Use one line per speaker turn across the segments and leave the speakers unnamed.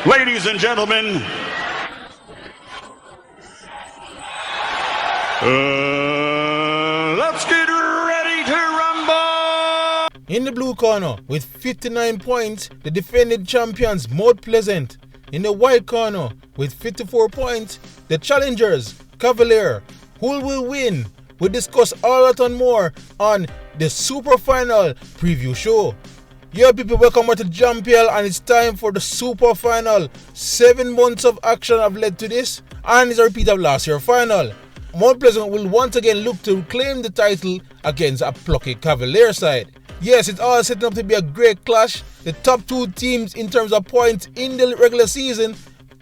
Ladies and gentlemen, let's get ready to rumble!
In the blue corner, with 59 points, the defending champions, Mount Pleasant. In the white corner, with 54 points, the challengers, Cavalier. Who will win? We'll discuss all that and more on the Super Final preview show. Yeah, people, welcome to JPL, and it's time for the Super Final. 7 months of action have led to this, and it's a repeat of last year's final. Mount Pleasant will once again look to claim the title against a plucky Cavalier side. Yes, it's all setting up to be a great clash. The top 2 teams in terms of points in the regular season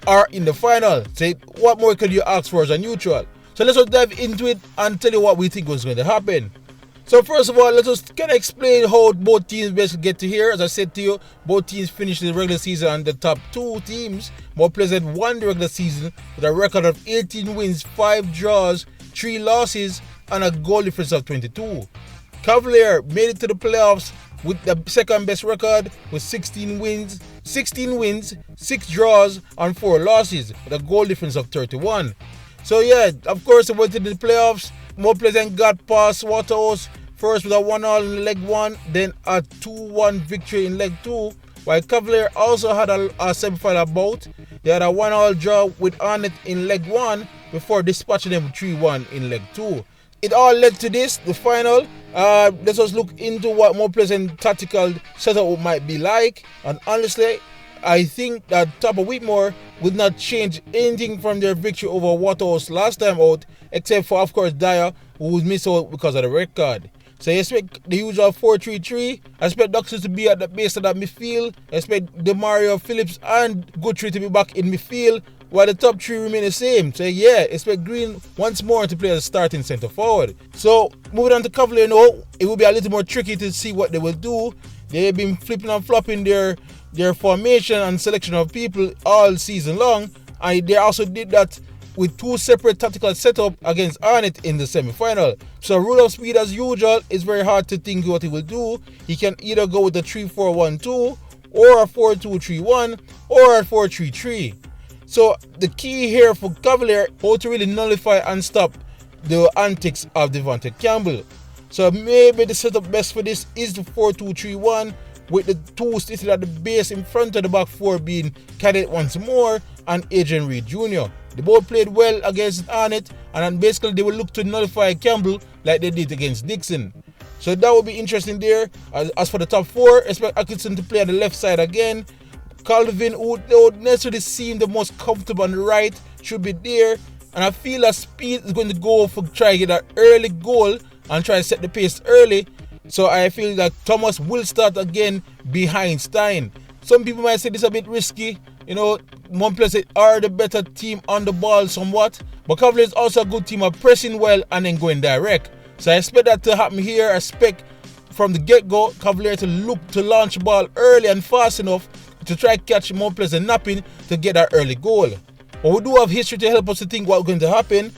are in the final. So what more could you ask for as a neutral? So let's just dive into it and tell you what we think was going to happen. So first of all, let's just kind of explain how both teams basically get to here. As I said to you, both teams finished the regular season, and the top 2 teams, Mount Pleasant, won the regular season with a record of 18 wins, 5 draws, 3 losses, and a goal difference of 22. Cavalier made it to the playoffs with the second best record with 16 wins, 6 draws, and 4 losses with a goal difference of 31. So yeah, of course, they went to the playoffs. Mount Pleasant got past Waterhouse first with a 1-1 in leg 1, then a 2-1 victory in leg 2, while Cavalier also had a semi-final bout. They had a 1-1 draw with Arnett in leg 1 before dispatching them 3-1 in leg 2. It all led to this, the final. Let's just look into what Mount Pleasant tactical setup might be like, and honestly, I think that Top of Whitmore would not change anything from their victory over Waterhouse last time out, except for, of course, Dyer, who was missed out because of the red card. So you expect the usual 4-3-3. I expect Duxton to be at the base of that midfield. I expect DeMario, Phillips, and Guthrie to be back in midfield, while the top 3 remain the same. So yeah, expect Green once more to play as a starting centre forward. So moving on to Cavalier now, it will be a little more tricky to see what they will do. They've been flipping and flopping their formation and selection of people all season long, and they also did that with 2 separate tactical setups against Arnett in the semi-final. So rule of speed as usual, it's very hard to think what he will do. He can either go with a 3-4-1-2 or a 4-2-3-1 or a 4-3-3. So the key here for Cavalier, how to really nullify and stop the antics of Devontae Campbell. So maybe the setup best for this is the 4-2-3-1 with the 2 sitting at the base in front of the back 4 being Cadet once more and Adrian Reed Jr. They both played well against Arnett, and then basically they will look to nullify Campbell like they did against Dixon. So that would be interesting there. As for the top 4, expect Atkinson to play on the left side again. Calvin, who don't necessarily seem the most comfortable on the right, should be there. And I feel that Speed is going to go for try to get an early goal and try to set the pace early. So I feel that Thomas will start again behind Stein. Some people might say this is a bit risky. You know, Mount Pleasant are the better team on the ball somewhat. But Cavalier is also a good team of pressing well and then going direct. So I expect that to happen here. I expect from the get-go, Cavalier to look to launch the ball early and fast enough to try to catch Mount Pleasant napping to get that early goal. But we do have history to help us to think what's going to happen.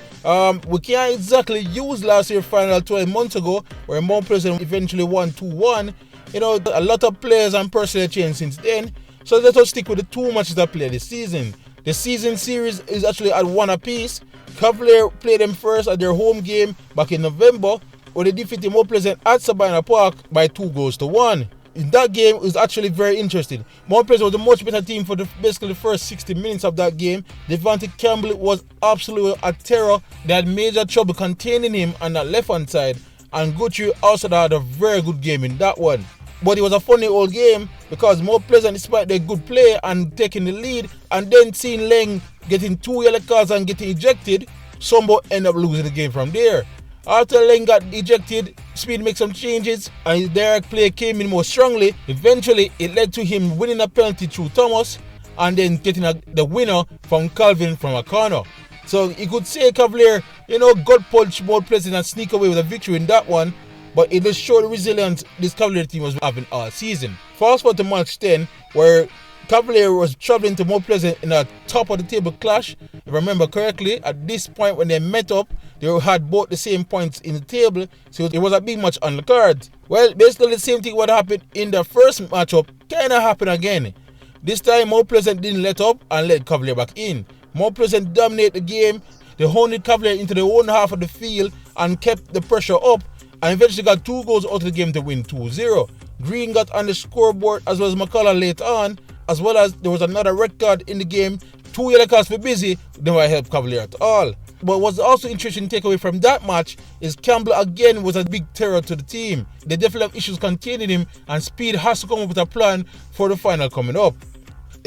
We can't exactly use last year's final 12 months ago, where Mount Pleasant eventually won 2-1. You know, a lot of players and personnel changed since then. So let us stick with the 2 matches that played this season. The season series is actually at 1 apiece. Cavalier played them first at their home game back in November, where they defeated Mount Pleasant at Sabina Park by 2-1. In that game, it was actually very interesting. Mount Pleasant was a much better team for basically the first 60 minutes of that game. Devontae Campbell was absolutely a terror. They had major trouble containing him on that left-hand side. And Guthrie also had a very good game in that one. But it was a funny old game because Mount Pleasant, despite their good play and taking the lead, and then seeing Leng getting 2 yellow cards and getting ejected, Sombo ended up losing the game from there. After Leng got ejected, Speed made some changes and his direct play came in more strongly. Eventually, it led to him winning a penalty through Thomas and then getting the winner from Calvin from a corner. So you could say Cavalier, gut punch Mount Pleasant and sneak away with a victory in that one. But it just showed the resilience this Cavalier team was having all season. Fast forward to match 10, where Cavalier was traveling to Mount Pleasant in a top of the table clash. If I remember correctly, at this point when they met up, they had both the same points in the table, so it was a big match on the card. Well, basically the same thing what happened in the first matchup kind of happened again. This time, Mount Pleasant didn't let up and let Cavalier back in. Mount Pleasant dominated the game. They hounded Cavalier into the own half of the field and kept the pressure up, and eventually got 2 goals out of the game to win 2-0. Green got on the scoreboard as well as McCullough late on, as well as there was another red card in the game. 2 yellow cards for Busy never helped Cavalier at all. But what's also interesting to take away from that match is Campbell again was a big terror to the team. They definitely have issues containing him, and Speed has to come up with a plan for the final coming up.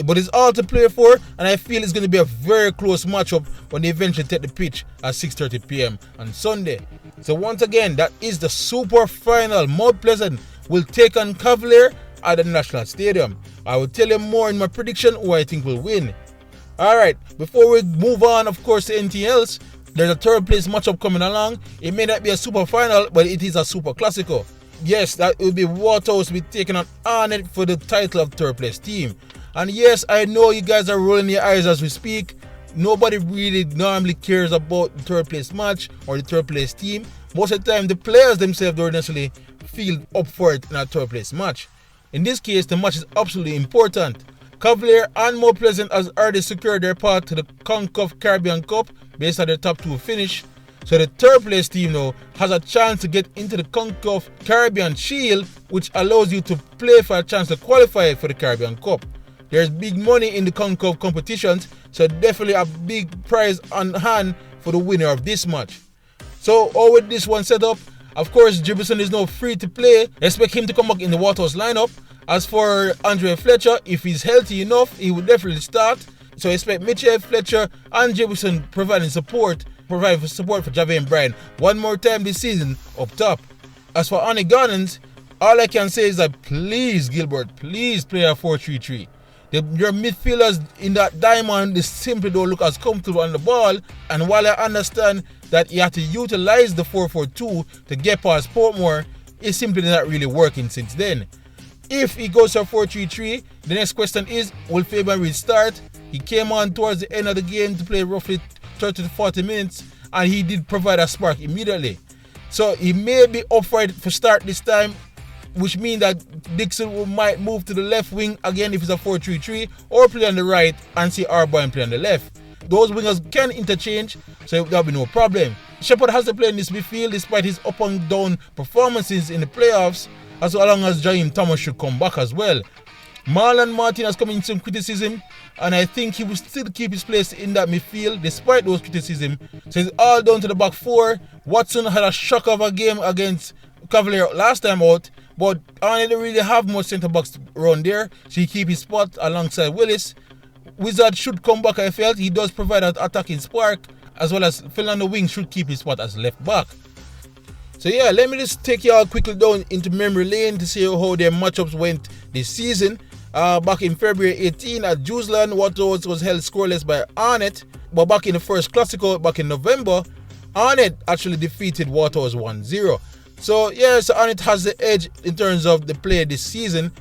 But it's all to play for, and I feel it's going to be a very close matchup when they eventually take the pitch at 6:30 p.m. on Sunday. So once again, that is the super final. Mount Pleasant will take on Cavalier at the National Stadium. I will tell you more in my prediction who I think will win. Alright, before we move on, of course, to anything else, there's a third place matchup coming along. It may not be a super final, but it is a super classico. Yes, that will be Waterhouse be taking on Arnett for the title of third place team. And yes, I know you guys are rolling your eyes as we speak. Nobody really normally cares about the third place match or the third place team. Most of the time, the players themselves don't necessarily feel up for it in a third place match. In this case, the match is absolutely important. Cavalier and Mount Pleasant has already secured their path to the CONCACAF Caribbean Cup based on their top 2 finish. So the third place team now has a chance to get into the CONCACAF Caribbean Shield, which allows you to play for a chance to qualify for the Caribbean Cup. There's big money in the CONCACAF competitions, so definitely a big prize on hand for the winner of this match. So all with this one set up, of course, Jefferson is now free to play. Expect him to come back in the Waterhouse lineup. As for Andre Fletcher, if he's healthy enough, he will definitely start. So expect Mitchell, Fletcher, and Jefferson providing support for Javier Bryan one more time this season up top. As for Arnett Gardens, all I can say is that please, Gilbert, please play a 4-3-3. Your midfielders in that diamond, they simply don't look as comfortable on the ball. And while I understand that you have to utilize the 4-4-2 to get past Portmore, it's simply not really working since then. If he goes to a 4-3-3, the next question is, will Fabian Reed start? He came on towards the end of the game to play roughly 30 to 40 minutes, and he did provide a spark immediately. So he may be up for it for start this time, which means that Dixon might move to the left wing again if it's a 4-3-3, or play on the right and see Arboy play on the left. Those wingers can interchange, so there'll be no problem. Shepard has to play in this midfield despite his up and down performances in the playoffs, as long as Jaheim Thomas should come back as well. Marlon Martin has come in some criticism, and I think he will still keep his place in that midfield despite those criticism. So it's all down to the back 4. Watson had a shock of a game against Cavalier last time out, but Arnett didn't really have much centre backs around there, so he keep his spot alongside Willis. Wizard should come back, I felt. He does provide an attacking spark, as well as Phil on the wing should keep his spot as left back. So yeah, let me just take y'all quickly down into memory lane to see how their matchups went this season. Back in February 18 at Jerusalem, Waterhouse was held scoreless by Arnett. But back in the first Classico, back in November, Arnett actually defeated Waterhouse 1-0. So yeah, so Arnett has the edge in terms of the play this season,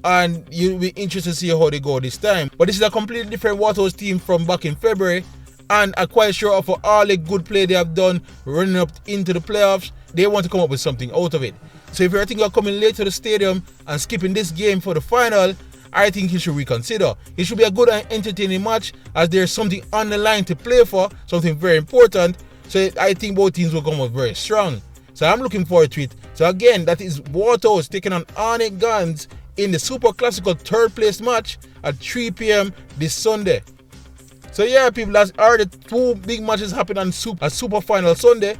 and you'll be interested to see how they go this time. But this is a completely different Waterhouse team from back in February, and I'm quite sure of all the good play they have done running up into the playoffs, they want to come up with something out of it. So if you're thinking of coming late to the stadium and skipping this game for the final, I think you should reconsider. It should be a good and entertaining match, as there's something on the line to play for, something very important. So I think both teams will come up very strong. So I'm looking forward to it. So again, that is Waterhouse taking on Arnett Guns in the Super Classical third place match at 3 p.m. this Sunday. So yeah, people, that's are the 2 big matches happening on Super Final Sunday.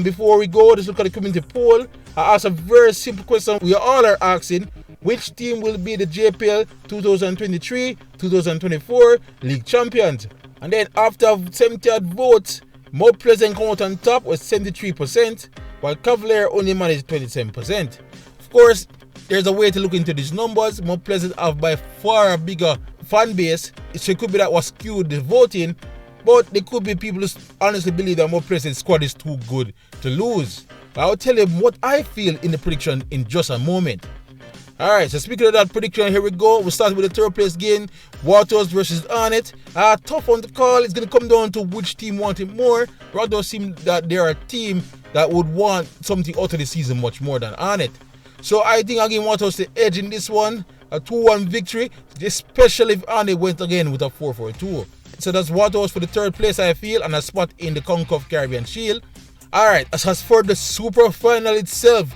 Before we go, let's look at the community poll. I asked a very simple question we all are asking. Which team will be the JPL 2023-2024 League Champions? And then after 70 odd votes, Mount Pleasant come out on top with 73%, while Cavalier only managed 27%. Of course, there's a way to look into these numbers. Mount Pleasant have by far a bigger fan base, so it could be that was skewed the voting, but there could be people who honestly believe that Mount Pleasant's squad is too good to lose. I'll tell you what I feel in the prediction in just a moment. Alright, so speaking of that prediction, here we go. We'll start with the third place game, Waterhouse versus Arnett. Tough on the call. It's going to come down to which team wanted more. Waterhouse seem that they're a team that would want something out of the season much more than Arnett. So I think I'll give Waterhouse the edge in this one. a 2-1 victory, especially if Arnett went again with a 4-4-2. So that's Waterhouse for the third place, I feel, and a spot in the CONCACAF Caribbean Shield. Alright, as for the Super Final itself,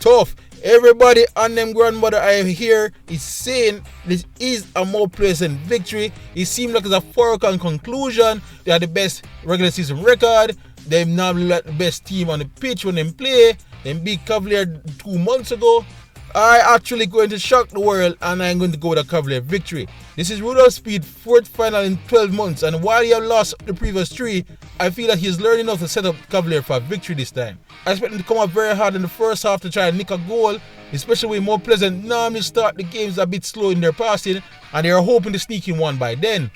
tough. Everybody and them grandmother I hear is saying this is a more pleasant victory. It seems like it's a foregone conclusion. They are the best regular season record. They're normally like the best team on the pitch when they play. They beat Cavalier 2 months ago. I actually going to shock the world and I'm going to go with a Cavalier victory. This is Rudolph Speed's 4th final in 12 months, and while he have lost the previous 3, I feel that he's learning enough to set up Cavalier for a victory this time. I expect him to come up very hard in the first half to try and nick a goal, especially when More Pleasant normally start the games a bit slow in their passing and they are hoping to sneak in one by then.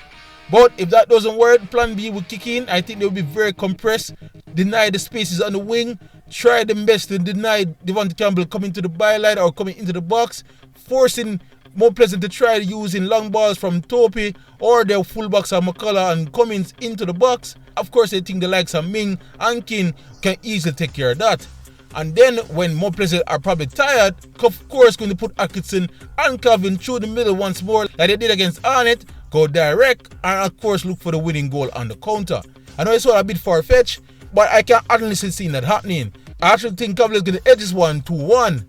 But if that doesn't work, plan B will kick in. I think they will be very compressed, deny the spaces on the wing, try their best to deny Devontae Campbell coming to the byline or coming into the box, forcing More Pleasant to try using long balls from Topi or their fullbacks are McCullough and Cummins into the box. Of course, they think the likes of Ming and King can easily take care of that. And then when More Pleasant are probably tired, of course going to put Atkinson and Calvin through the middle once more like they did against Arnett, go direct, and of course look for the winning goal on the counter. I know it's all a bit far-fetched, but I can honestly see that happening. I actually think Cavalier is going to edge this one 2-1.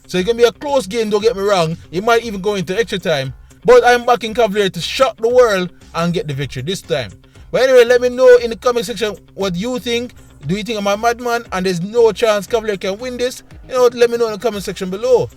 So it's going to be a close game, don't get me wrong. It might even go into extra time. But I'm backing Cavalier to shock the world and get the victory this time. But anyway, let me know in the comment section what you think. Do you think I'm a madman and there's no chance Cavalier can win this? You know what, let me know in the comment section below.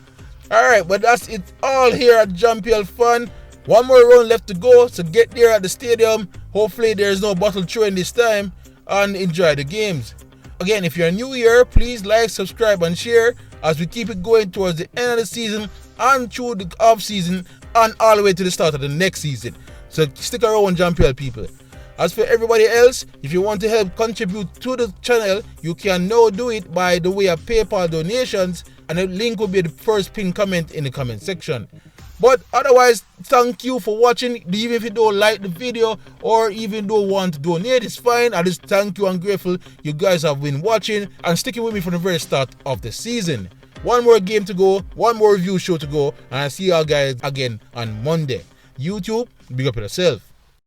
Alright, but that's it all here at JPL Fun. One more round left to go, so get there at the stadium. Hopefully there's no bottle throwing this time and enjoy the games. Again, if you're new here, please like, subscribe and share as we keep it going towards the end of the season and through the off season and all the way to the start of the next season. So stick around, JPL people. As for everybody else, if you want to help contribute to the channel, you can now do it by the way of PayPal donations, and the link will be the first pinned comment in the comment section. But otherwise, thank you for watching. Even if you don't like the video or even don't want to donate, it's fine. I just thank you and grateful you guys have been watching and sticking with me from the very start of the season. One more game to go, one more review show to go, and I'll see y'all guys again on Monday. YouTube, big up yourself.